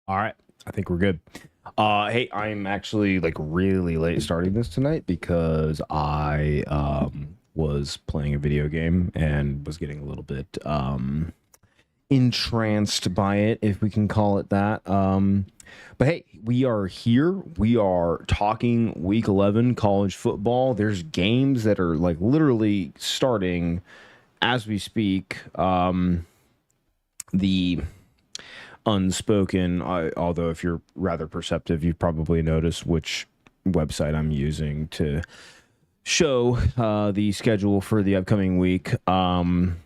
All right. I think we're good. Hey, I'm actually like really late starting this tonight because I was playing a video game and was getting a little bit entranced by it, if we can call it that. But hey, we are here. We are talking week 11 college football. There's games that are like literally starting as we speak. The unspoken, although if you're rather perceptive, you probably notice which website I'm using to show the schedule for the upcoming week. Hasn't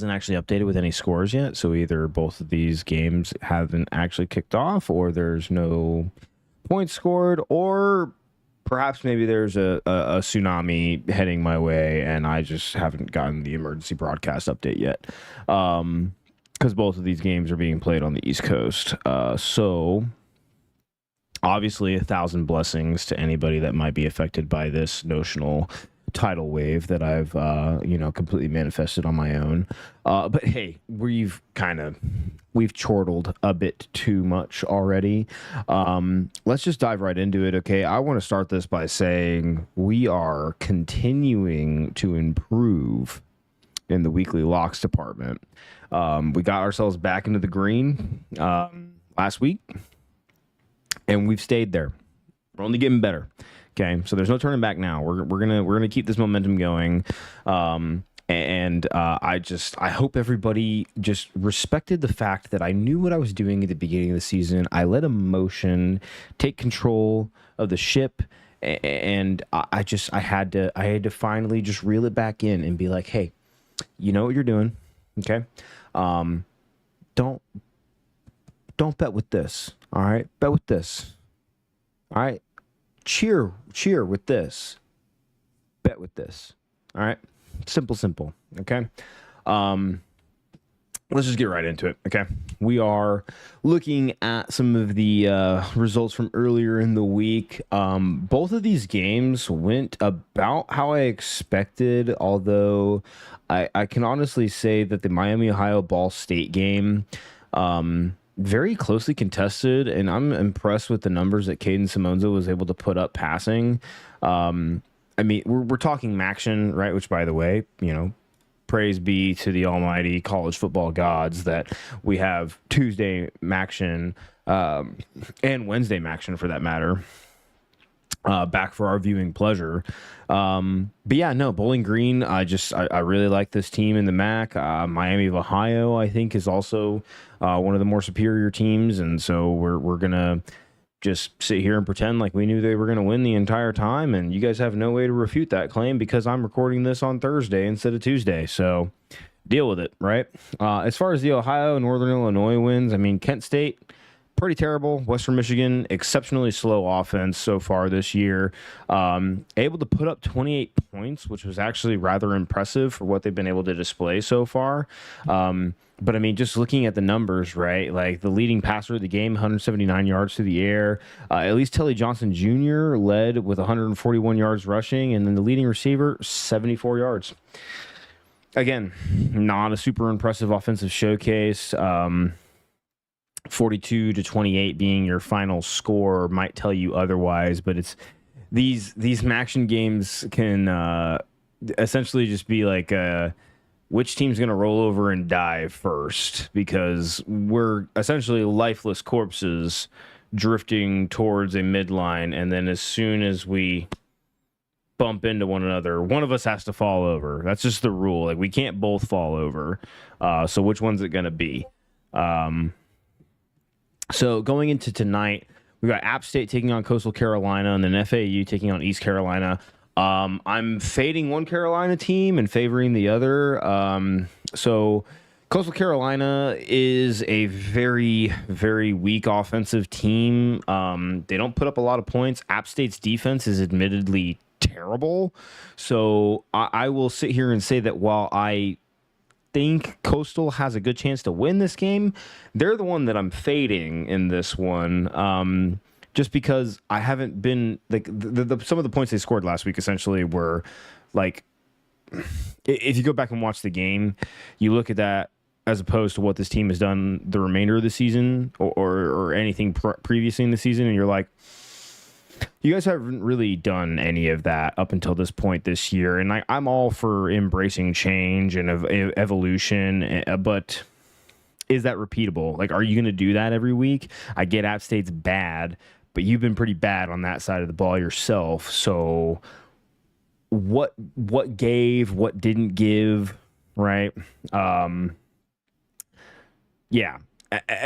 actually updated with any scores yet, so either both of these games haven't actually kicked off, or there's no points scored, or perhaps maybe there's a tsunami heading my way and I just haven't gotten the emergency broadcast update yet. Because both of these games are being played on the East Coast. So obviously 1,000 blessings to anybody that might be affected by this notional tidal wave that I've completely manifested on my own. But hey, we've chortled a bit too much already. Let's just dive right into it. Okay, I want to start this by saying we are continuing to improve in the weekly locks department. We got ourselves back into the green last week, and we've stayed there. We're only getting better. Okay, so there's no turning back now. We're gonna keep this momentum going, I hope everybody just respected the fact that I knew what I was doing at the beginning of the season. I let emotion take control of the ship, and I had to finally just reel it back in and be like, hey, you know what you're doing, okay? Don't bet with this. All right, bet with this. All right, cheer with this. Bet with this. All right, simple. Okay. Let's just get right into it. Okay, we are looking at some of the results from earlier in the week. Both of these games went about how I expected, although I can honestly say that the Miami Ohio Ball State game, very closely contested, and I'm impressed with the numbers that Caden Simonza was able to put up passing. I mean, we're talking Maction, right? Which, by the way, praise be to the almighty college football gods that we have Tuesday Maction and Wednesday Maction, for that matter, back for our viewing pleasure. But yeah, no, Bowling Green, I really like this team in the MAC. Miami of Ohio, I think, is also one of the more superior teams, and so we're gonna just sit here and pretend like we knew they were going to win the entire time, and you guys have no way to refute that claim because I'm recording this on Thursday instead of Tuesday, so deal with it, right? As far as the Ohio and Northern Illinois wins, I mean, Kent State, pretty terrible. Western Michigan, exceptionally slow offense so far this year. Able to put up 28 points, which was actually rather impressive for what they've been able to display so far. But I mean, just looking at the numbers, right? Like the leading passer of the game, 179 yards through the air. At least Telly Johnson Jr. led with 141 yards rushing, and then the leading receiver, 74 yards. Again, not a super impressive offensive showcase. 42-28 being your final score might tell you otherwise, but it's these Maction games can essentially just be like which team's going to roll over and die first, because we're essentially lifeless corpses drifting towards a midline, and then as soon as we bump into one another, one of us has to fall over. That's just the rule. Like, we can't both fall over. So which one's it going to be? So going into tonight, we got App State taking on Coastal Carolina, and then FAU taking on East Carolina. I'm fading one Carolina team and favoring the other. So Coastal Carolina is a very, very weak offensive team. They don't put up a lot of points. App State's defense is admittedly terrible. So I will sit here and say that while I think Coastal has a good chance to win this game, they're the one that I'm fading in this one. Just because I haven't been like some of the points they scored last week essentially were like, if you go back and watch the game, you look at that as opposed to what this team has done the remainder of the season or anything previously in the season, and you're like, you guys haven't really done any of that up until this point this year. And I'm all for embracing change and evolution, but is that repeatable? Like, are you going to do that every week? I get App State's bad, but you've been pretty bad on that side of the ball yourself. So what gave, what didn't give, right? Yeah.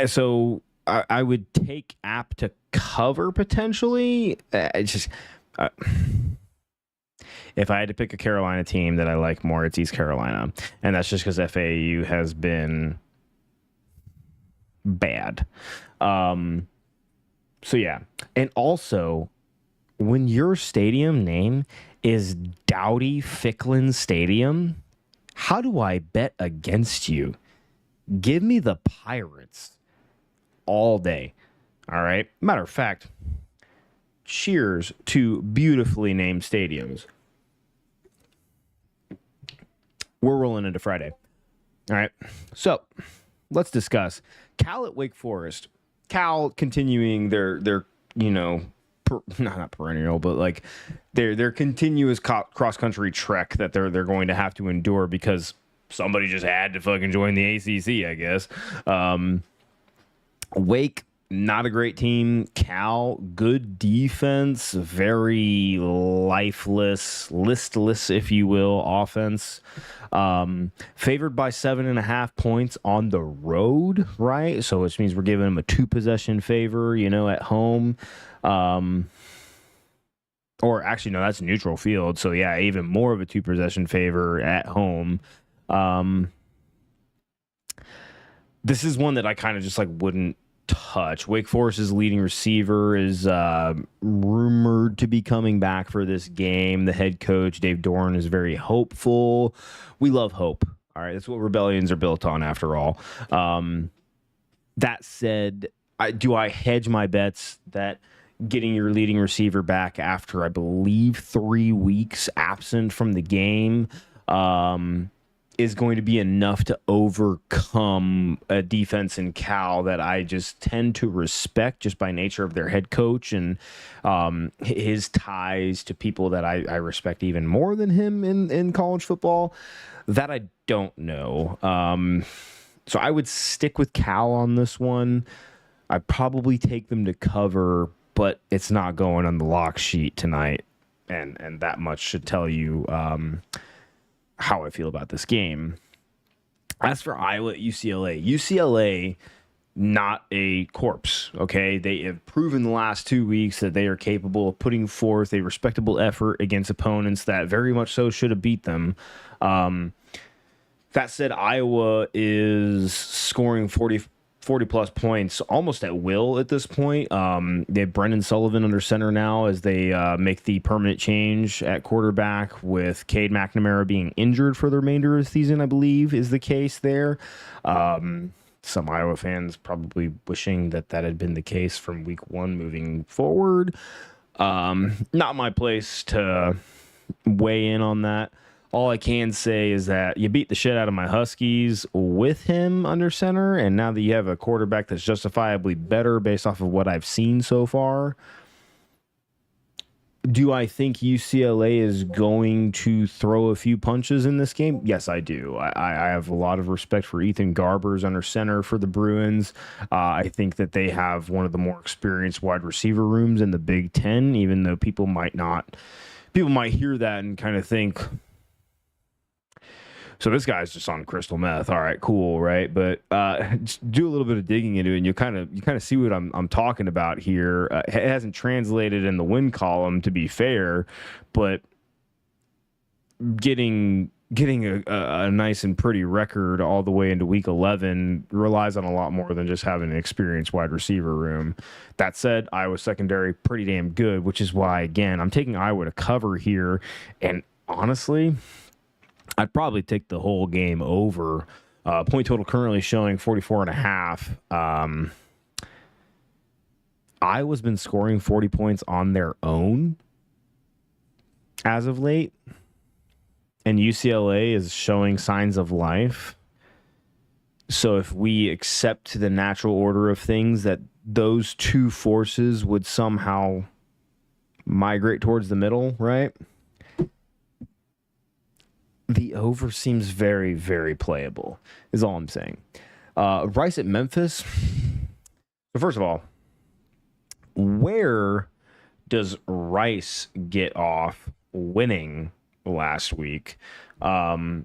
So I would take App to cover potentially. It's just if I had to pick a Carolina team that I like more, it's East Carolina, and that's just because FAU has been bad. So yeah, and also when your stadium name is Dowdy Ficklin Stadium, how do I bet against you? Give me the Pirates all day. All right. Matter of fact, cheers to beautifully named stadiums. We're rolling into Friday. All right. So let's discuss Cal at Wake Forest. Cal continuing their not perennial, but like their continuous cross country trek that they're going to have to endure because somebody just had to fucking join the ACC, I guess. Wake, not a great team. Cal, good defense, very lifeless, listless, if you will, offense. Favored by 7.5 points on the road, right? So which means we're giving them a 2-possession favor, at home. Or actually, no, that's neutral field. So yeah, even more of a 2-possession favor at home. This is one that I kind of just wouldn't touch. Wake Forest's leading receiver is rumored to be coming back for this game. The head coach, Dave Doran, is very hopeful. We love hope. All right, that's what rebellions are built on, after all. That said, do I hedge my bets that getting your leading receiver back after, I believe, 3 weeks absent from the game is going to be enough to overcome a defense in Cal that I just tend to respect just by nature of their head coach and his ties to people that I respect even more than him in college football? That I don't know. So I would stick with Cal on this one. I'd probably take them to cover, but it's not going on the lock sheet tonight. And that much should tell you how I feel about this game. As for Iowa at UCLA, not a corpse, okay? They have proven the last 2 weeks that they are capable of putting forth a respectable effort against opponents that very much so should have beat them. That said, Iowa is scoring 40-plus points almost at will at this point. They have Brendan Sullivan under center now as they make the permanent change at quarterback, with Cade McNamara being injured for the remainder of the season, I believe, is the case there. Some Iowa fans probably wishing that had been the case from week 1 moving forward. Not my place to weigh in on that. All I can say is that you beat the shit out of my Huskies with him under center, and now that you have a quarterback that's justifiably better based off of what I've seen so far, do I think UCLA is going to throw a few punches in this game? Yes, I do. I have a lot of respect for Ethan Garbers under center for the Bruins. I think that they have one of the more experienced wide receiver rooms in the Big Ten, even though people might hear that and kind of think, so this guy's just on crystal meth. All right, cool, right? But just do a little bit of digging into it, and you kind of see what I'm talking about here. It hasn't translated in the win column, to be fair, but getting a nice and pretty record all the way into week 11 relies on a lot more than just having an experienced wide receiver room. That said, Iowa's secondary pretty damn good, which is why, again, I'm taking Iowa to cover here, and honestly, I'd probably take the whole game over. Point total currently showing 44.5. Iowa's been scoring 40 points on their own as of late, and UCLA is showing signs of life. So if we accept the natural order of things, that those two forces would somehow migrate towards the middle, right? The over seems very, very playable, is all I'm saying. Rice at Memphis. So first of all, where does Rice get off winning last week? Because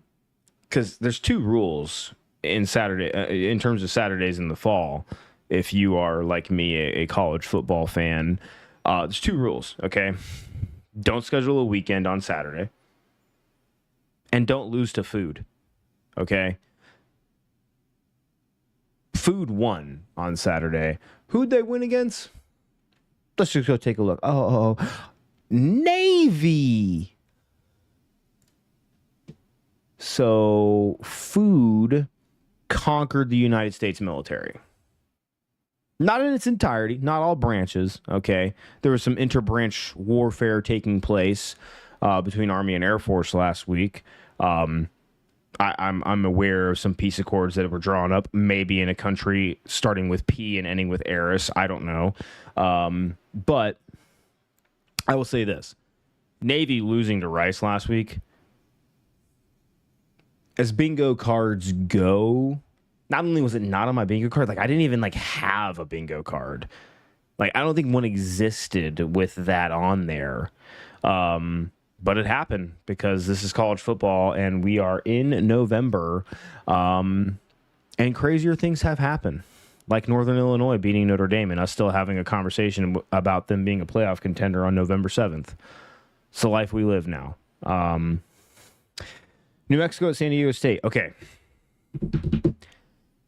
there's two rules in terms of Saturdays in the fall. If you are like me, a college football fan, there's two rules. Okay, don't schedule a weekend on Saturday, and don't lose to food. Okay. Food won on Saturday. Who'd they win against? Let's just go take a look. Navy. So food conquered the United States military. Not in its entirety, not all branches, okay? There was some interbranch warfare taking place between Army and Air Force last week. I'm aware of some peace accords that were drawn up, maybe in a country starting with P and ending with Eris. I don't know. But I will say this. Navy losing to Rice last week, as bingo cards go, not only was it not on my bingo card, like I didn't even have a bingo card. Like I don't think one existed with that on there. But it happened because this is college football and we are in November. And crazier things have happened, like Northern Illinois beating Notre Dame and us still having a conversation about them being a playoff contender on November 7th. It's the life we live now. New Mexico at San Diego State. Okay.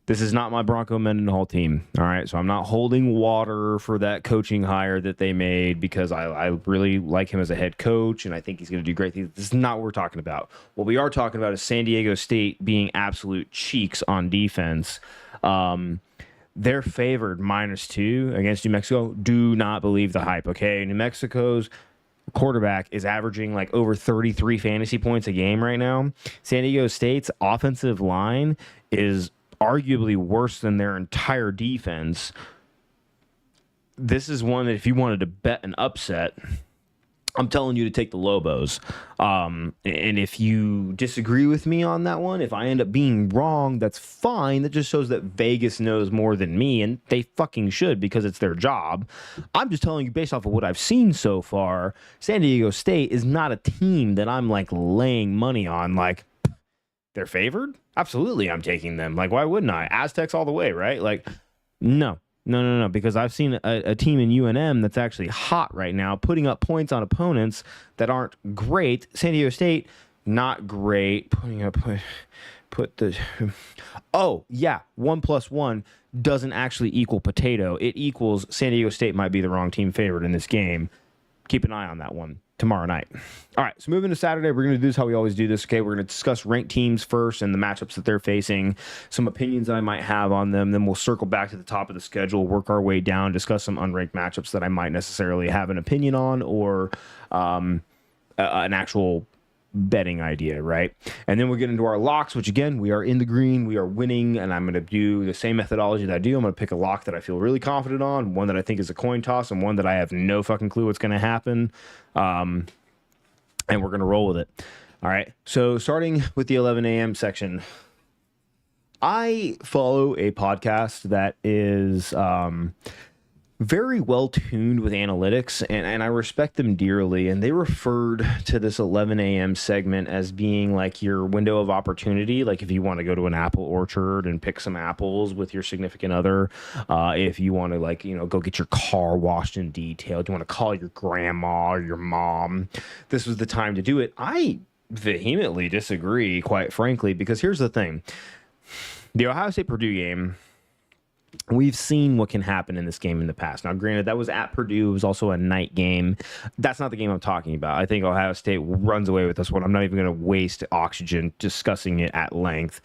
This is not my Bronco Mendenhall team, all right? So I'm not holding water for that coaching hire that they made because I really like him as a head coach, and I think he's going to do great things. This is not what we're talking about. What we are talking about is San Diego State being absolute cheeks on defense. They're favored -2 against New Mexico. Do not believe the hype, okay? New Mexico's quarterback is averaging over 33 fantasy points a game right now. San Diego State's offensive line is arguably worse than their entire defense. This is one that if you wanted to bet an upset, I'm telling you to take the Lobos. And if you disagree with me on that one, if I end up being wrong, that's fine. That just shows that Vegas knows more than me, and they fucking should because it's their job. I'm just telling you based off of what I've seen so far, San Diego State is not a team that I'm laying money on. They're favored? Absolutely, I'm taking them. Why wouldn't I? Aztecs all the way, right? No, because I've seen a team in UNM that's actually hot right now, putting up points on opponents that aren't great. San Diego State, not great. Oh, yeah, 1 + 1 doesn't actually equal potato. It equals San Diego State might be the wrong team favored in this game. Keep an eye on that one tomorrow night. All right, so moving to Saturday, we're going to do this how we always do this, okay? We're going to discuss ranked teams first and the matchups that they're facing, some opinions I might have on them, then we'll circle back to the top of the schedule, work our way down, discuss some unranked matchups that I might necessarily have an opinion on or an actual betting idea, right? And then we'll get into our locks, which again, we are in the green, we are winning, and I'm going to do the same methodology that I do. I'm going to pick a lock that I feel really confident on, one that I think is a coin toss, and one that I have no fucking clue what's going to happen. And we're going to roll with it. All right. So starting with the 11 a.m. section, I follow a podcast that is very well tuned with analytics, and I respect them dearly. And they referred to this 11 a.m. segment as being your window of opportunity. If you want to go to an apple orchard and pick some apples with your significant other, if you want to go get your car washed in detail, do you want to call your grandma or your mom, this was the time to do it. I vehemently disagree, quite frankly, because here's the thing. The Ohio State-Purdue game, we've seen what can happen in this game in the past. Now, granted, that was at Purdue. It was also a night game. That's not the game I'm talking about. I think Ohio State runs away with this one. I'm not even going to waste oxygen discussing it at length.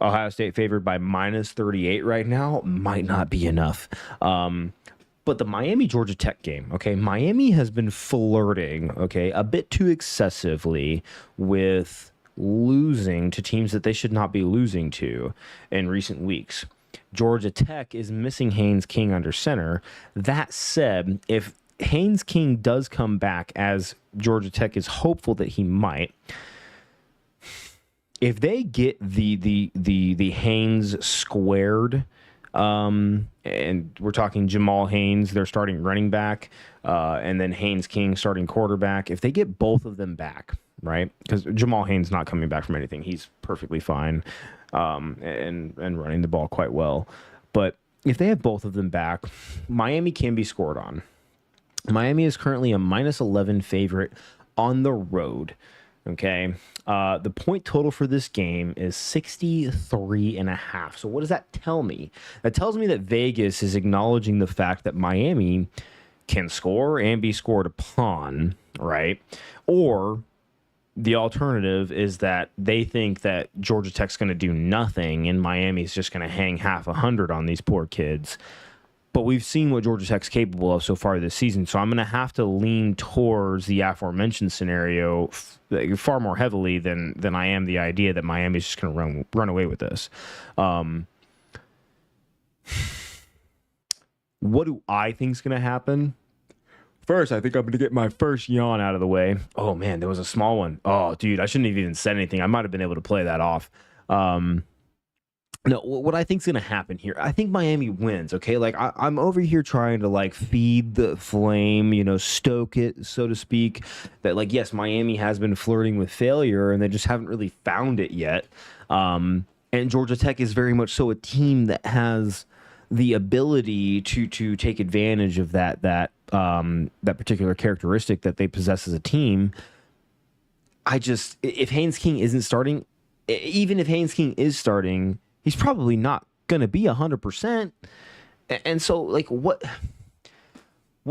Ohio State favored by -38 right now might not be enough. But the Miami-Georgia Tech game, okay, Miami has been flirting, okay, a bit too excessively with losing to teams that they should not be losing to in recent weeks. Georgia Tech is missing Haynes King under center. That said, if Haynes King does come back, as Georgia Tech is hopeful that he might, if they get the Haynes squared, and we're talking Jamal Haynes, their starting running back, and then Haynes King starting quarterback, if they get both of them back, right? Because Jamal Haynes not coming back from anything, he's perfectly fine, and running the ball quite well. But if they have both of them back, Miami can be scored on. Miami is currently a -11 favorite on the road. Okay. The point total for this game is 63.5. So what does that tell me? That tells me that Vegas is acknowledging the fact that Miami can score and be scored upon, right? Or the alternative is that they think that Georgia Tech's going to do nothing and Miami's just going to hang half 100 on these poor kids. But we've seen what Georgia Tech's capable of so far this season, so I'm going to have to lean towards the aforementioned scenario far more heavily than I am the idea that Miami's just going to run away with this. What do I think is going to happen? First, I think I'm going to get my first yawn out of the way. Oh, man, there was a small one. Oh, dude, I shouldn't have even said anything. I might have been able to play that off. No, what I think is going to happen here, I think Miami wins, okay? Like, I'm over here trying to, like, feed the flame, stoke it, so to speak, that, like, yes, Miami has been flirting with failure, and they just haven't really found it yet. And Georgia Tech is very much so a team that has the ability to take advantage of that particular characteristic that they possess as a team. If Haynes King isn't starting, even if Haynes King is starting, he's probably not going to be 100%. And so, like, what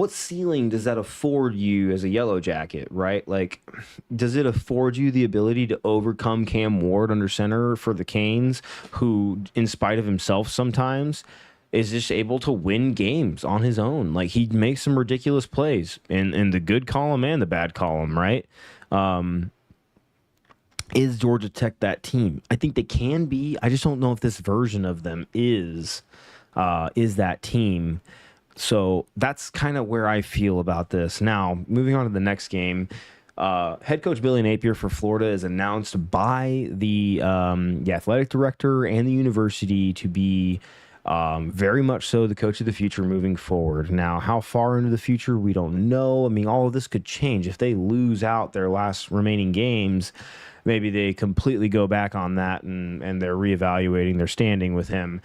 ceiling does that afford you as a Yellow Jacket, right? Like, does it afford you the ability to overcome Cam Ward under center for the Canes, who, in spite of himself sometimes, is just able to win games on his own? Like, he makes some ridiculous plays in the good column and the bad column, right? Is Georgia Tech that team? I think they can be. I just don't know if this version of them is that team. So that's kind of where I feel about this. Now, moving on to the next game, head coach Billy Napier for Florida is announced by the athletic director and the university to be very much so the coach of the future moving forward. Now, how far into the future, we don't know. I mean, all of this could change. If they lose out their last remaining games, maybe they completely go back on that and they're reevaluating their standing with him.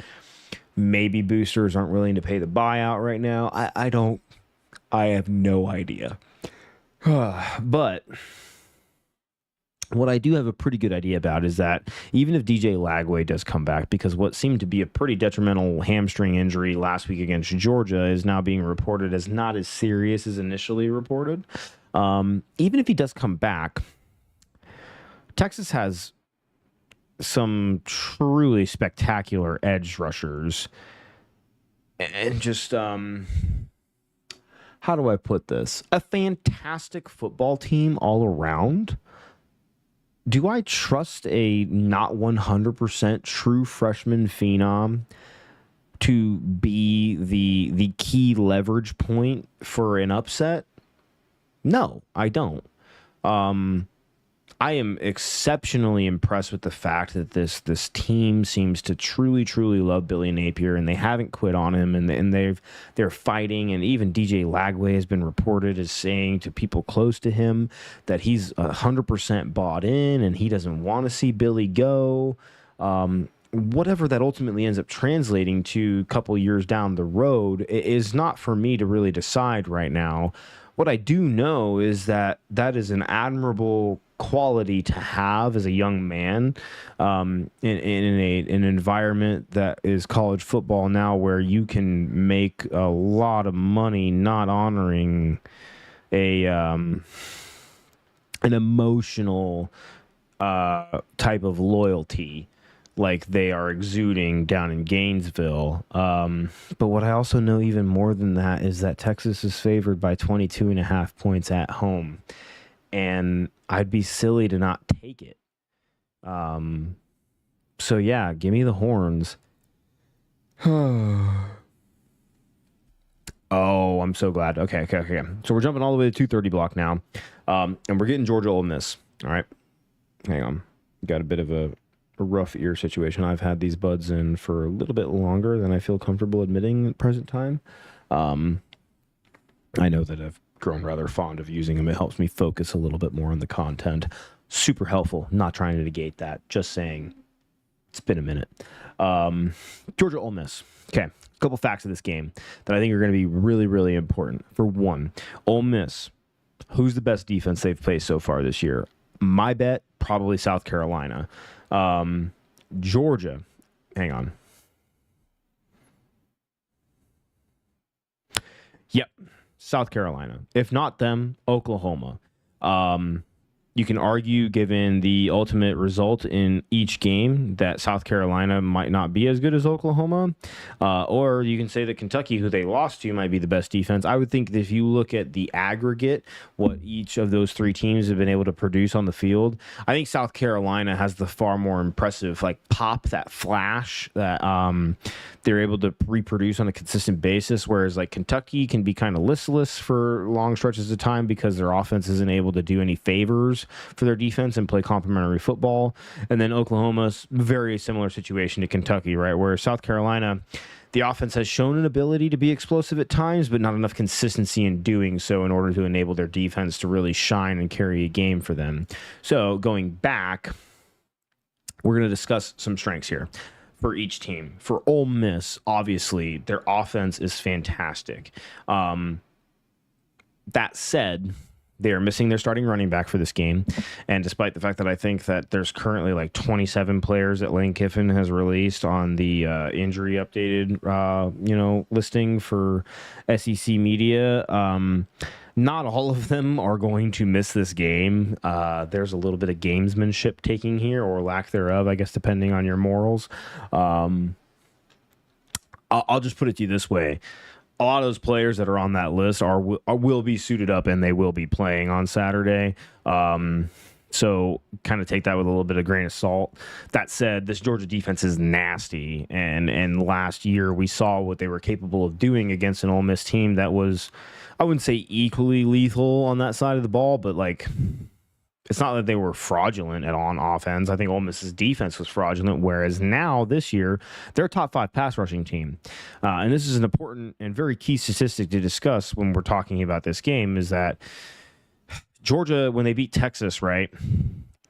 Maybe boosters aren't willing to pay the buyout right now. I have no idea. But what I do have a pretty good idea about is that even if DJ Lagway does come back, because what seemed to be a pretty detrimental hamstring injury last week against Georgia is now being reported as not as serious as initially reported. Even if he does come back, Texas has some truly spectacular edge rushers. And just, how do I put this? A fantastic football team all around. Do I trust a not 100% true freshman phenom to be the key leverage point for an upset? No, I don't. I am exceptionally impressed with the fact that this team seems to truly love Billy Napier, and they haven't quit on him, and they're fighting. And even DJ Lagway has been reported as saying to people close to him that he's 100% bought in, and he doesn't want to see Billy go. Whatever that ultimately ends up translating to a couple years down the road is not for me to really decide right now. What I do know is that is an admirable quality to have as a young man, in an environment that is college football now, where you can make a lot of money not honoring an emotional type of loyalty like they are exuding down in Gainesville. But what I also know even more than that is that Texas is favored by 22.5 points at home. And I'd be silly to not take it. So yeah, give me the horns. Oh, I'm so glad. Okay. So we're jumping all the way to 2:30 block now, and we're getting Georgia Ole Miss. All right, hang on. Got a bit of a rough ear situation. I've had these buds in for a little bit longer than I feel comfortable admitting at present time. I know that I've grown rather fond of using them. It helps me focus a little bit more on the content. Super helpful. Not trying to negate that. Just saying it's been a minute. Georgia Ole Miss. Okay. A couple facts of this game that I think are going to be really, really important. For one, Ole Miss. Who's the best defense they've faced so far this year? My bet, probably South Carolina. Georgia. Hang on. Yep. South Carolina. If not them, Oklahoma. You can argue, given the ultimate result in each game, that South Carolina might not be as good as Oklahoma. Or you can say that Kentucky, who they lost to, might be the best defense. I would think that if you look at the aggregate, what each of those three teams have been able to produce on the field, I think South Carolina has the far more impressive pop, that flash that they're able to reproduce on a consistent basis, whereas Kentucky can be kind of listless for long stretches of time because their offense isn't able to do any favors for their defense and play complementary football. And then Oklahoma's very similar situation to Kentucky, right? Where South Carolina, the offense has shown an ability to be explosive at times, but not enough consistency in doing so in order to enable their defense to really shine and carry a game for them. So going back, we're going to discuss some strengths here for each team. For Ole Miss, obviously, their offense is fantastic. That said, they are missing their starting running back for this game. And despite the fact that I think that there's currently 27 players that Lane Kiffin has released on the injury updated, listing for SEC media, not all of them are going to miss this game. There's a little bit of gamesmanship taking here, or lack thereof, I guess, depending on your morals. I'll just put it to you this way. A lot of those players that are on that list will be suited up and they will be playing on Saturday. So kind of take that with a little bit of grain of salt. That said, this Georgia defense is nasty. And last year we saw what they were capable of doing against an Ole Miss team that was, I wouldn't say equally lethal on that side of the ball, but it's not that they were fraudulent on offense. I think Ole Miss's defense was fraudulent, whereas now, this year, they're a top 5 pass rushing team. And this is an important and very key statistic to discuss when we're talking about this game, is that Georgia, when they beat Texas, right,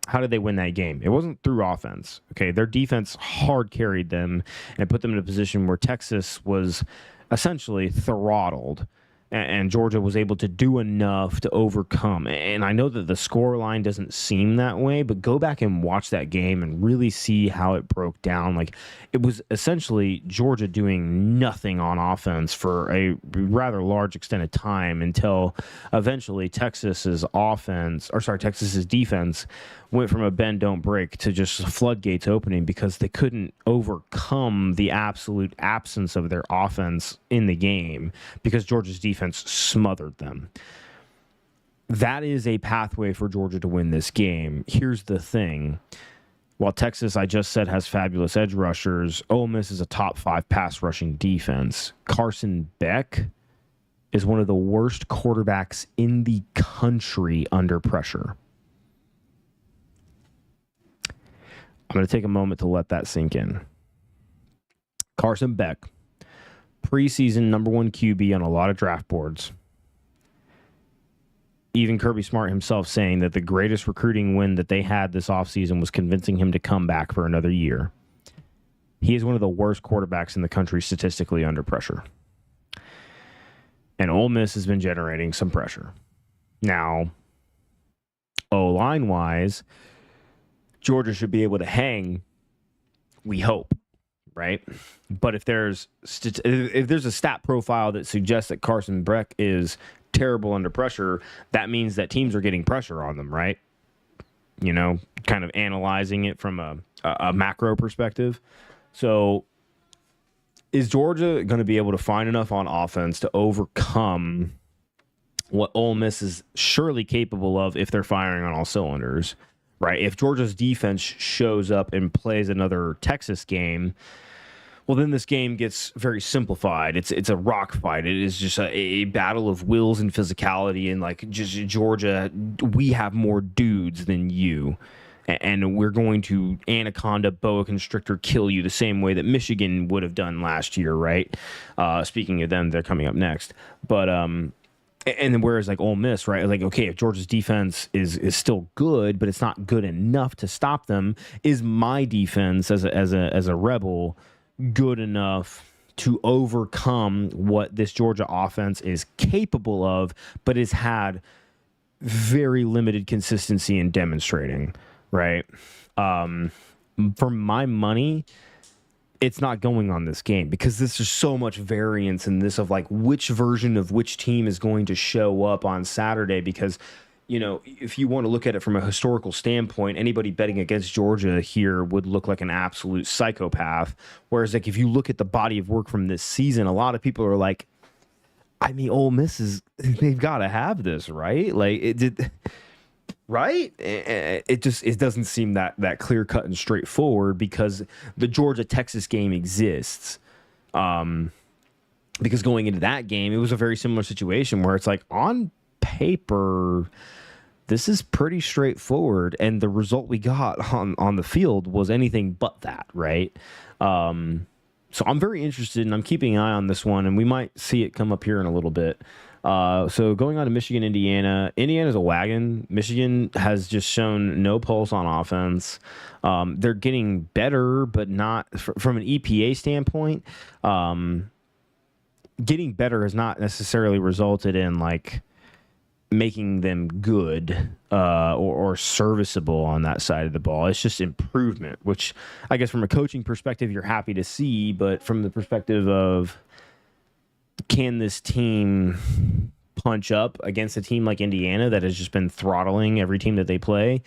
how did they win that game? It wasn't through offense. Okay, their defense hard carried them and put them in a position where Texas was essentially throttled. And Georgia was able to do enough to overcome. And I know that the score line doesn't seem that way, but go back and watch that game and really see how it broke down. It was essentially Georgia doing nothing on offense for a rather large extent of time until eventually Texas's defense went from a bend don't break to just floodgates opening because they couldn't overcome the absolute absence of their offense in the game because Georgia's defense smothered them. That is a pathway for Georgia to win this game. Here's the thing. While Texas, I just said, has fabulous edge rushers, Ole Miss is a top 5 pass rushing defense. Carson Beck is one of the worst quarterbacks in the country under pressure. I'm going to take a moment to let that sink in. Carson Beck, preseason number 1 QB on a lot of draft boards. Even Kirby Smart himself saying that the greatest recruiting win that they had this offseason was convincing him to come back for another year. He is one of the worst quarterbacks in the country statistically under pressure. And Ole Miss has been generating some pressure. Now, O-line wise, Georgia should be able to hang, we hope, right? But if there's a stat profile that suggests that Carson Beck is terrible under pressure, that means that teams are getting pressure on them, right? Kind of analyzing it from a macro perspective. So is Georgia going to be able to find enough on offense to overcome what Ole Miss is surely capable of if they're firing on all cylinders? right? If Georgia's defense shows up and plays another Texas game, well, then this game gets very simplified. It's a rock fight. It is just a battle of wills and physicality, and like just Georgia, we have more dudes than you, and we're going to anaconda boa constrictor kill you the same way that Michigan would have done last year, right? Speaking of them, they're coming up next, but and then whereas like Ole Miss, right? Like, okay, if Georgia's defense is still good, but it's not good enough to stop them, is my defense as a rebel good enough to overcome what this Georgia offense is capable of, but has had very limited consistency in demonstrating, right? For my money, it's not going on this game because there's just so much variance in this of like which version of which team is going to show up on Saturday. Because, you know, if you want to look at it from a historical standpoint, anybody betting against Georgia here would look like an absolute psychopath. Whereas like if you look at the body of work from this season, a lot of people are like, I mean, Ole Miss they've got to have this, right? Like it did. Right? It doesn't seem that clear cut and straightforward because the Georgia Texas game exists. Because going into that game, it was a very similar situation where it's like on paper, this is pretty straightforward, and the result we got on the field was anything but that, right? So I'm very interested, and I'm keeping an eye on this one, and we might see it come up here in a little bit. So going on to Michigan, Indiana. Indiana's a wagon. Michigan has just shown no pulse on offense. They're getting better, but not from an EPA standpoint. Getting better has not necessarily resulted in like making them good or serviceable on that side of the ball. It's just improvement, which I guess from a coaching perspective, you're happy to see, but from the perspective of can this team punch up against a team like Indiana that has just been throttling every team that they play?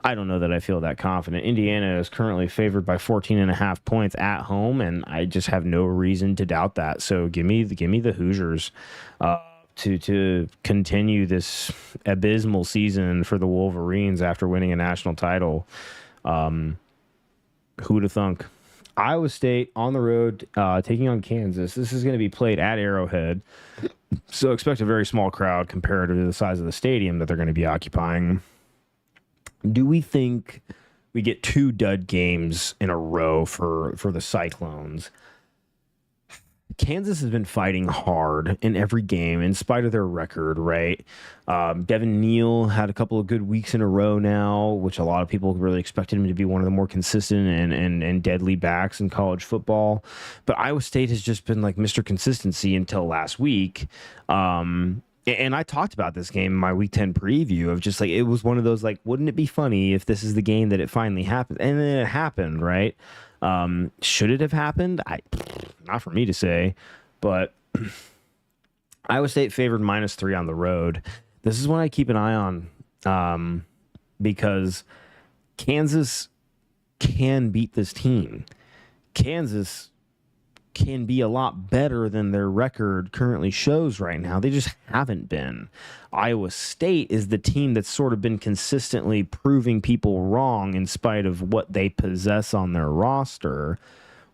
I don't know that I feel that confident. Indiana is currently favored by 14.5 points at home, and I just have no reason to doubt that. So give me the Hoosiers to continue this abysmal season for the Wolverines after winning a national title. Who'd have thunk? Iowa State on the road taking on Kansas. This is going to be played at Arrowhead, so expect a very small crowd compared to the size of the stadium that they're going to be occupying. Do we think we get 2 dud games in a row for the Cyclones? Kansas has been fighting hard in every game in spite of their record, right? Devin Neal had a couple of good weeks in a row now, which a lot of people really expected him to be one of the more consistent and deadly backs in college football. But Iowa State has just been like Mr. Consistency until last week. And I talked about this game in my Week 10 preview of just like, it was one of those like, wouldn't it be funny if this is the game that it finally happened? And then it happened, right? Should it have happened? Not for me to say, but Iowa State favored -3 on the road. This is one I keep an eye on because Kansas can beat this team. Kansas can be a lot better than their record currently shows right now. They just haven't been. Iowa State is the team that's sort of been consistently proving people wrong in spite of what they possess on their roster,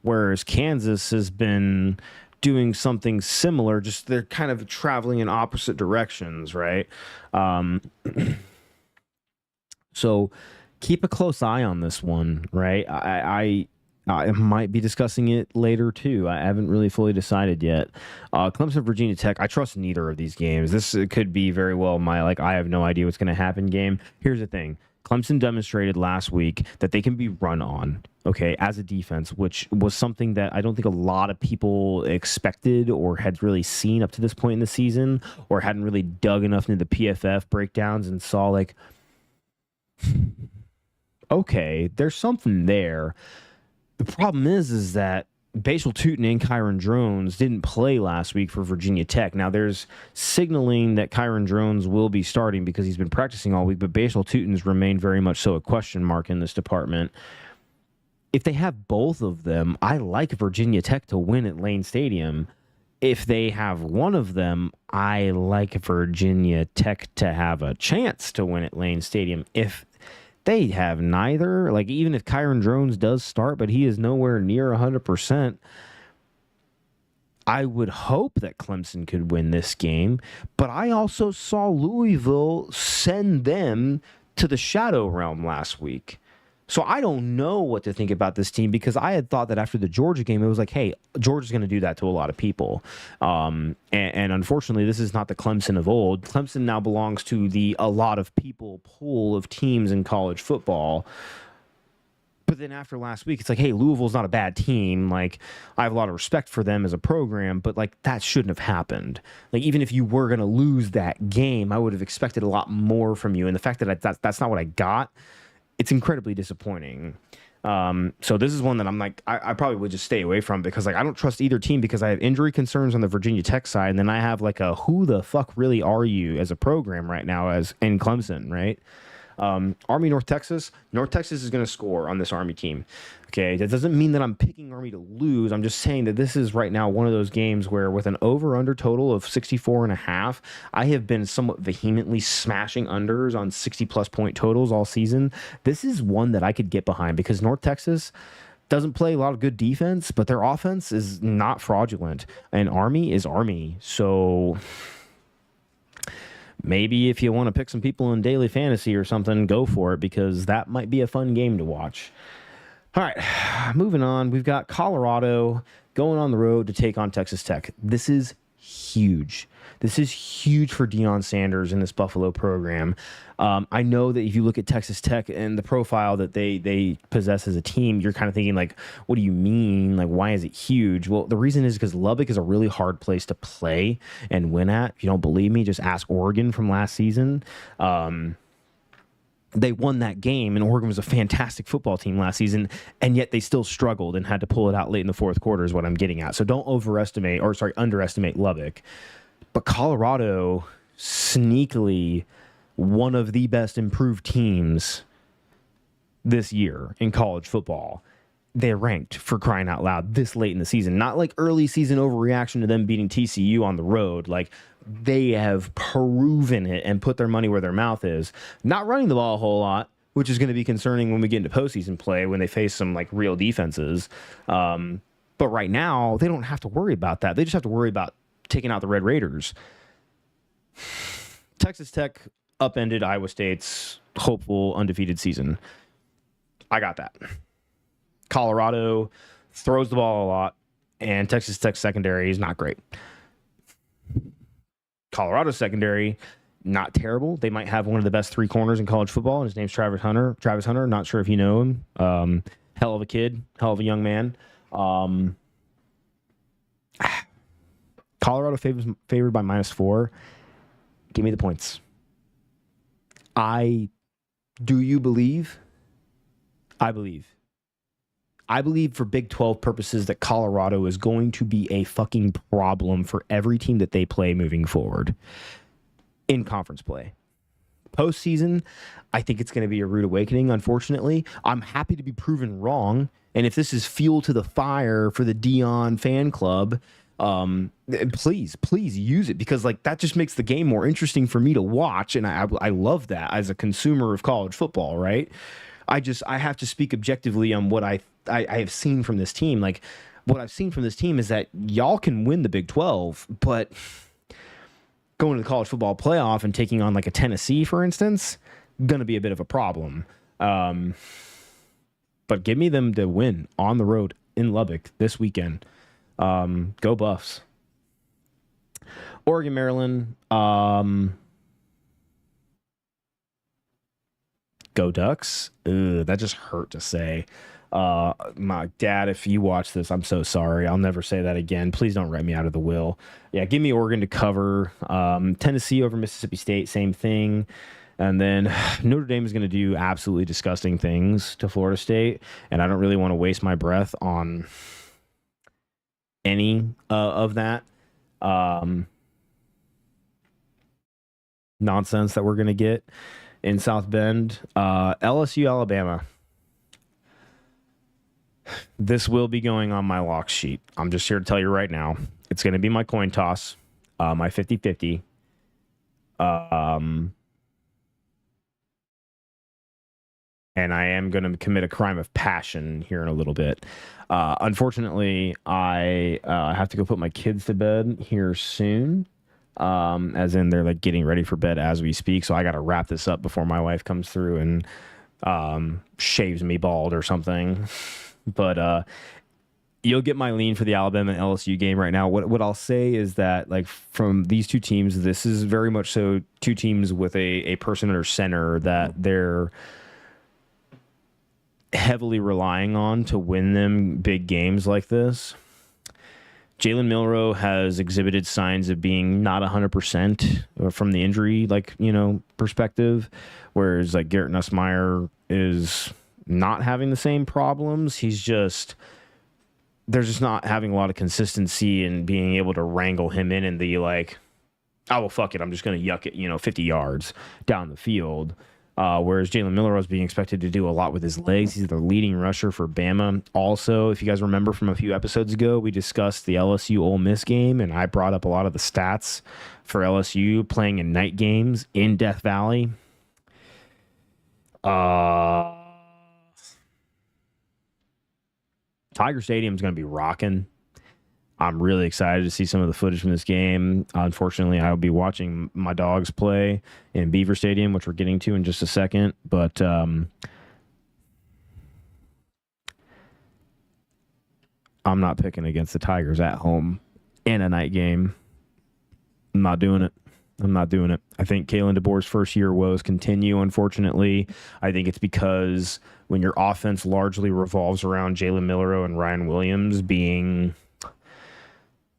whereas Kansas has been doing something similar, just they're kind of traveling in opposite directions, right? So keep a close eye on this one, right? I might be discussing it later too. I haven't really fully decided yet. Clemson, Virginia Tech. I trust neither of these games. This could be very well my like I have no idea what's going to happen game. Here's the thing: Clemson demonstrated last week that they can be run on, okay, as a defense, which was something that I don't think a lot of people expected or had really seen up to this point in the season, or hadn't really dug enough into the PFF breakdowns and saw like, okay, there's something there. The problem is that Bashal Tutin and Kyron Drones didn't play last week for Virginia Tech. Now, there's signaling that Kyron Drones will be starting because he's been practicing all week, but Bashal Tutin's remained very much so a question mark in this department. If they have both of them, I like Virginia Tech to win at Lane Stadium. If they have one of them, I like Virginia Tech to have a chance to win at Lane Stadium. If They have neither. Like, even if Kyron Drones does start, but he is nowhere near 100%, I would hope that Clemson could win this game. But I also saw Louisville send them to the shadow realm last week. So I don't know what to think about this team, because I had thought that after the Georgia game, it was like, hey, Georgia's going to do that to a lot of people. And unfortunately, this is not the Clemson of old. Clemson now belongs to the a lot of people pool of teams in college football. But then after last week, it's like, hey, Louisville's not a bad team. Like, I have a lot of respect for them as a program, but like, that shouldn't have happened. Like, even if you were going to lose that game, I would have expected a lot more from you. And the fact that that's not what I got, it's incredibly disappointing. So this is one that I'm like, I probably would just stay away from, because like, I don't trust either team, because I have injury concerns on the Virginia Tech side, and then I have like a who the fuck really are you as a program right now as in Clemson, right? Army, North Texas. North Texas is going to score on this Army team. Okay, that doesn't mean that I'm picking Army to lose. I'm just saying that this is right now one of those games where, with an over-under total of 64.5, I have been somewhat vehemently smashing unders on 60-plus point totals all season. This is one that I could get behind, because North Texas doesn't play a lot of good defense, but their offense is not fraudulent, and Army is Army. So maybe if you want to pick some people in daily fantasy or something, go for it, because that might be a fun game to watch. All right, moving on. We've got Colorado going on the road to take on Texas Tech. This is huge. This is huge for Deion Sanders and this Buffalo program. I know that if you look at Texas Tech and the profile that they possess as a team, you're kind of thinking like, what do you mean? Like, why is it huge? Well, the reason is because Lubbock is a really hard place to play and win at. If you don't believe me, just ask Oregon from last season. They won that game, and Oregon was a fantastic football team last season, and yet they still struggled and had to pull it out late in the fourth quarter is what I'm getting at. So don't underestimate Lubbock. But Colorado, sneakily one of the best improved teams this year in college football. They're ranked, for crying out loud, this late in the season. Not like early season overreaction to them beating TCU on the road. Like, they have proven it and put their money where their mouth is. Not running the ball a whole lot, which is going to be concerning when we get into postseason play, when they face some like real defenses. But right now, they don't have to worry about that. They just have to worry about taking out the Red Raiders. Texas Tech upended Iowa State's hopeful undefeated season. I got that. Colorado throws the ball a lot, and Texas Tech secondary is not great. Colorado secondary, not terrible. They might have one of the best three corners in college football, and his name's Travis Hunter. Not sure if you know him. Hell of a kid, hell of a young man. Colorado favored by -4. Give me the points. Do you believe? I believe. I believe for Big 12 purposes that Colorado is going to be a fucking problem for every team that they play moving forward in conference play. Postseason, I think it's going to be a rude awakening, unfortunately. I'm happy to be proven wrong. And if this is fuel to the fire for the Deion fan club, please use it, because like that just makes the game more interesting for me to watch. And I love that as a consumer of college football, right? I have to speak objectively on what I have seen from this team. Like, what I've seen from this team is that y'all can win the Big 12, but going to the college football playoff and taking on like a Tennessee, for instance, going to be a bit of a problem. But give me them to win on the road in Lubbock this weekend. Go Buffs. Oregon, Maryland. Go Ducks. Ugh, that just hurt to say. My dad, if you watch this, I'm so sorry. I'll never say that again. Please don't write me out of the will. Yeah, give me Oregon to cover. Tennessee over Mississippi State, same thing. And then Notre Dame is going to do absolutely disgusting things to Florida State, and I don't really want to waste my breath on any of that nonsense that we're going to get in South Bend. LSU, Alabama. This will be going on my lock sheet. I'm just here to tell you right now. It's going to be my coin toss, my 50-50. and I am going to commit a crime of passion here in a little bit. Unfortunately, I have to go put my kids to bed here soon. As in they're like getting ready for bed as we speak. So I got to wrap this up before my wife comes through and shaves me bald or something. But you'll get my lean for the Alabama and LSU game right now. What I'll say is that, like, from these two teams, this is very much so two teams with a person under center that they're heavily relying on to win them big games like this. Jalen Milroe has exhibited signs of being not 100% from the injury, perspective, whereas like Garrett Nussmeier is not having the same problems. They're just not having a lot of consistency and being able to wrangle him in the like, oh, well, fuck it, I'm just going to yuck it, 50 yards down the field. Whereas Jalen Milroe is being expected to do a lot with his legs. He's the leading rusher for Bama. Also, if you guys remember from a few episodes ago, we discussed the LSU Ole Miss game, and I brought up a lot of the stats for LSU playing in night games in Death Valley. Tiger Stadium is going to be rocking. I'm really excited to see some of the footage from this game. Unfortunately, I'll be watching my dogs play in Beaver Stadium, which we're getting to in just a second. But I'm not picking against the Tigers at home in a night game. I'm not doing it. I think Kalen DeBoer's first year woes continue, unfortunately. I think it's because when your offense largely revolves around Jalen Milroe and Ryan Williams being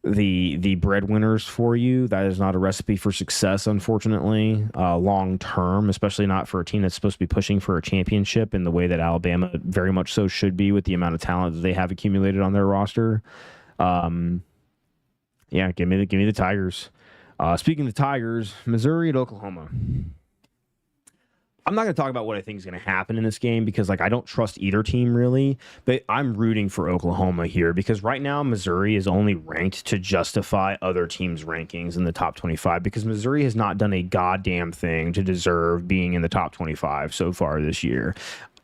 the breadwinners for you, that is not a recipe for success, unfortunately, long term, especially not for a team that's supposed to be pushing for a championship in the way that Alabama very much so should be with the amount of talent that they have accumulated on their roster. Give me the Tigers. Speaking of the Tigers, Missouri at Oklahoma. I'm not going to talk about what I think is going to happen in this game because, I don't trust either team really, but I'm rooting for Oklahoma here because right now Missouri is only ranked to justify other teams' rankings in the top 25 because Missouri has not done a goddamn thing to deserve being in the top 25 so far this year.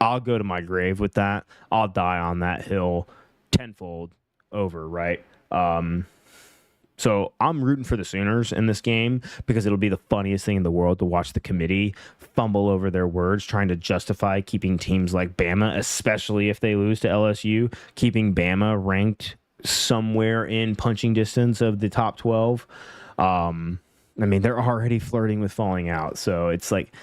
I'll go to my grave with that. I'll die on that hill tenfold over, right? So I'm rooting for the Sooners in this game because it'll be the funniest thing in the world to watch the committee fumble over their words trying to justify keeping teams like Bama, especially if they lose to LSU, keeping Bama ranked somewhere in punching distance of the top 12. They're already flirting with falling out. So it's like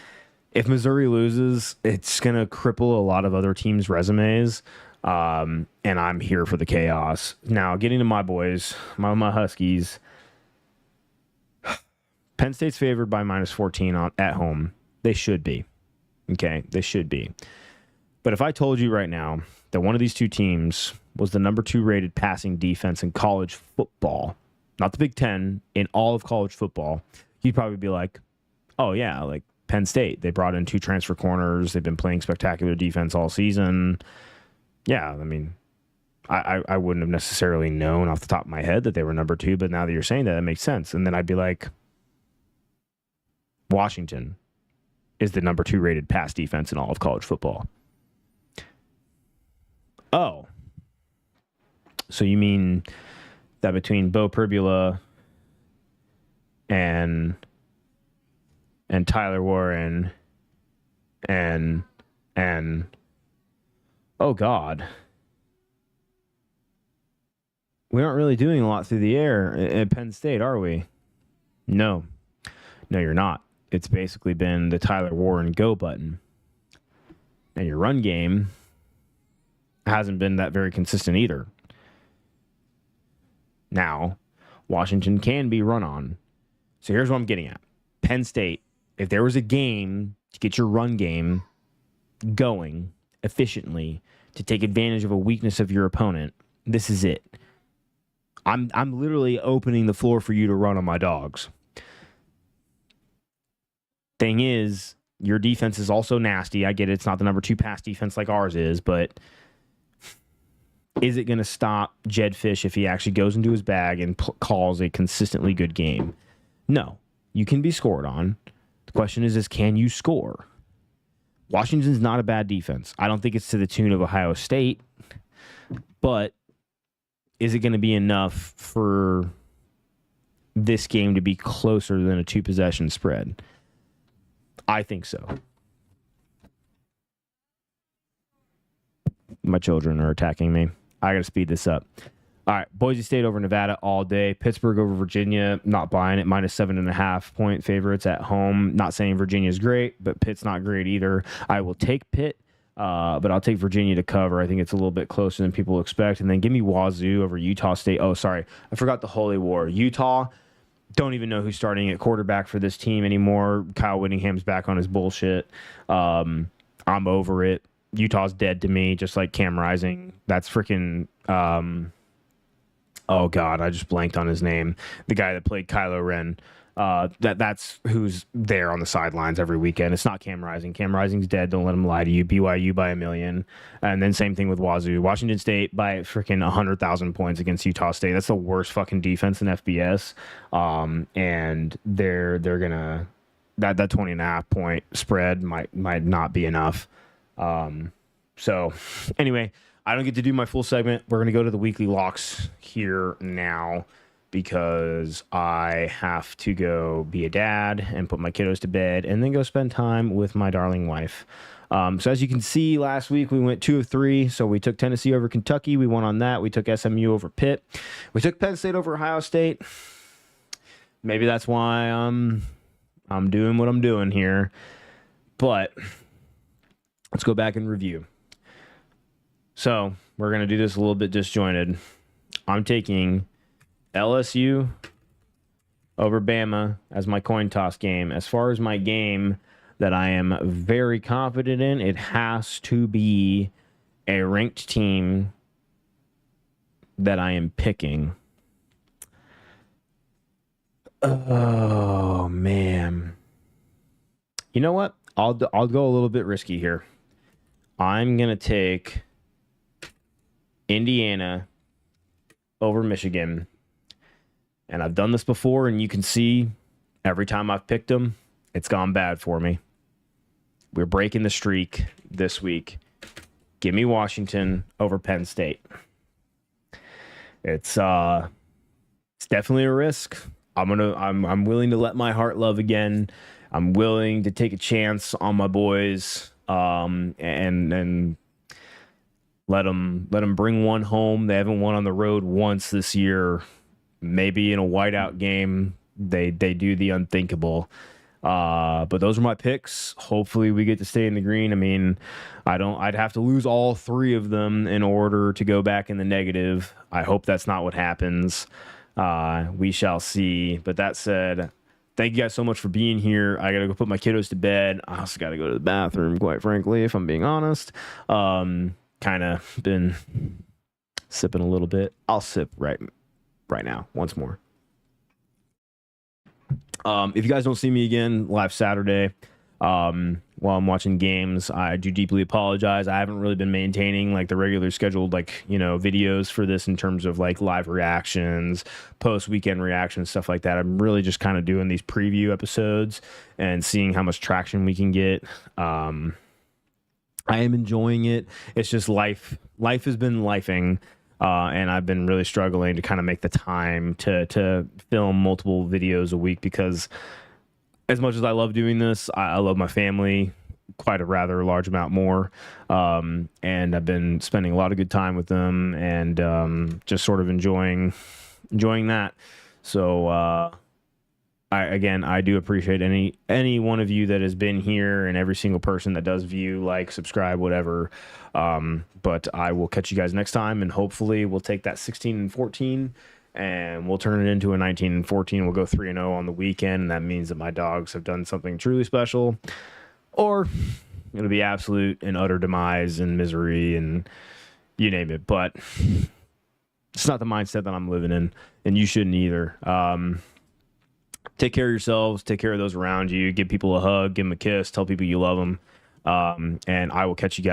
if Missouri loses, it's going to cripple a lot of other teams' resumes. And I'm here for the chaos. Now, getting to my boys, my Huskies. Penn State's favored by -14 at home. They should be. Okay, they should be. But if I told you right now that one of these two teams was the number 2 rated passing defense in college football, not the Big Ten, in all of college football, you'd probably be like, oh yeah, like Penn State. They brought in 2 transfer corners. They've been playing spectacular defense all season. Yeah, I wouldn't have necessarily known off the top of my head that they were number 2, but now that you're saying that, it makes sense. And then I'd be like, Washington is the number 2 rated pass defense in all of college football. Oh. So you mean that between Bo Perbula and Tyler Warren and oh, God. We aren't really doing a lot through the air at Penn State, are we? No. No, you're not. It's basically been the Tyler Warren go button. And your run game hasn't been that very consistent either. Now, Washington can be run on. So here's what I'm getting at. Penn State, if there was a game to get your run game going efficiently to take advantage of a weakness of your opponent, this is it. I'm literally opening the floor for you to run on my dogs. Thing is, your defense is also nasty. I get it. It's not the number 2 pass defense like ours is, but is it going to stop Jed Fish if he actually goes into his bag and calls a consistently good game? No. You can be scored on. The question is can you score? Washington's not a bad defense. I don't think it's to the tune of Ohio State, but is it going to be enough for this game to be closer than a 2-possession spread? I think so. My children are attacking me. I got to speed this up. All right, Boise State over Nevada all day. Pittsburgh over Virginia, not buying it. -7.5-point favorites at home. Not saying Virginia's great, but Pitt's not great either. I will take Pitt, but I'll take Virginia to cover. I think it's a little bit closer than people expect. And then give me Wazoo over Utah State. Oh, sorry. I forgot the Holy War. Utah, don't even know who's starting at quarterback for this team anymore. Kyle Whittingham's back on his bullshit. I'm over it. Utah's dead to me, just like Cam Rising. That's freaking... oh God, I just blanked on his name. The guy that played Kylo Ren. That's who's there on the sidelines every weekend. It's not Cam Rising. Cam Rising's dead. Don't let him lie to you. BYU by 1 million. And then same thing with Wazoo. Washington State by freaking 100,000 points against Utah State. That's the worst fucking defense in FBS. And they're gonna that 20.5 point spread might not be enough. So anyway, I don't get to do my full segment. We're going to go to the weekly locks here now because I have to go be a dad and put my kiddos to bed and then go spend time with my darling wife. So as you can see, last week we went 2 of 3. So we took Tennessee over Kentucky. We won on that. We took SMU over Pitt. We took Penn State over Ohio State. Maybe that's why I'm doing what I'm doing here. But let's go back and review. So we're going to do this a little bit disjointed. I'm taking LSU over Bama as my coin toss game. As far as my game that I am very confident in, it has to be a ranked team that I am picking. Oh, man. You know what? I'll go a little bit risky here. I'm going to take Indiana over Michigan. And I've done this before, and you can see every time I've picked them, it's gone bad for me. We're breaking the streak this week. Give me Washington over Penn State. It's definitely a risk. I'm willing to let my heart love again. I'm willing to take a chance on my boys, and let them bring one home. They haven't won on the road once this year. Maybe in a whiteout game, they do the unthinkable. But those are my picks. Hopefully we get to stay in the green. I mean, I'd have to lose all 3 of them in order to go back in the negative. I hope that's not what happens. We shall see. But that said, thank you guys so much for being here. I got to go put my kiddos to bed. I also got to go to the bathroom, quite frankly, if I'm being honest. Kind of been sipping a little bit. I'll sip right now once more. If you guys don't see me again live Saturday while I'm watching games, I do deeply apologize. I haven't really been maintaining like the regular scheduled videos for this in terms of like live reactions, post weekend reactions, stuff like that. I'm really just kind of doing these preview episodes and seeing how much traction we can get. I am enjoying it. It's just life has been lifing. And I've been really struggling to kind of make the time to film multiple videos a week because as much as I love doing this, I love my family quite a rather large amount more. And I've been spending a lot of good time with them and just sort of enjoying that. So I do appreciate any one of you that has been here and every single person that does view, like, subscribe, whatever. But I will catch you guys next time, and hopefully we'll take that 16-14 and we'll turn it into a 19-14. We'll go 3-0 on the weekend, and that means that my dogs have done something truly special, or it'll be absolute and utter demise and misery and you name it. But it's not the mindset that I'm living in, and you shouldn't either. Take care of yourselves. Take care of those around you. Give people a hug. Give them a kiss. Tell people you love them. And I will catch you guys.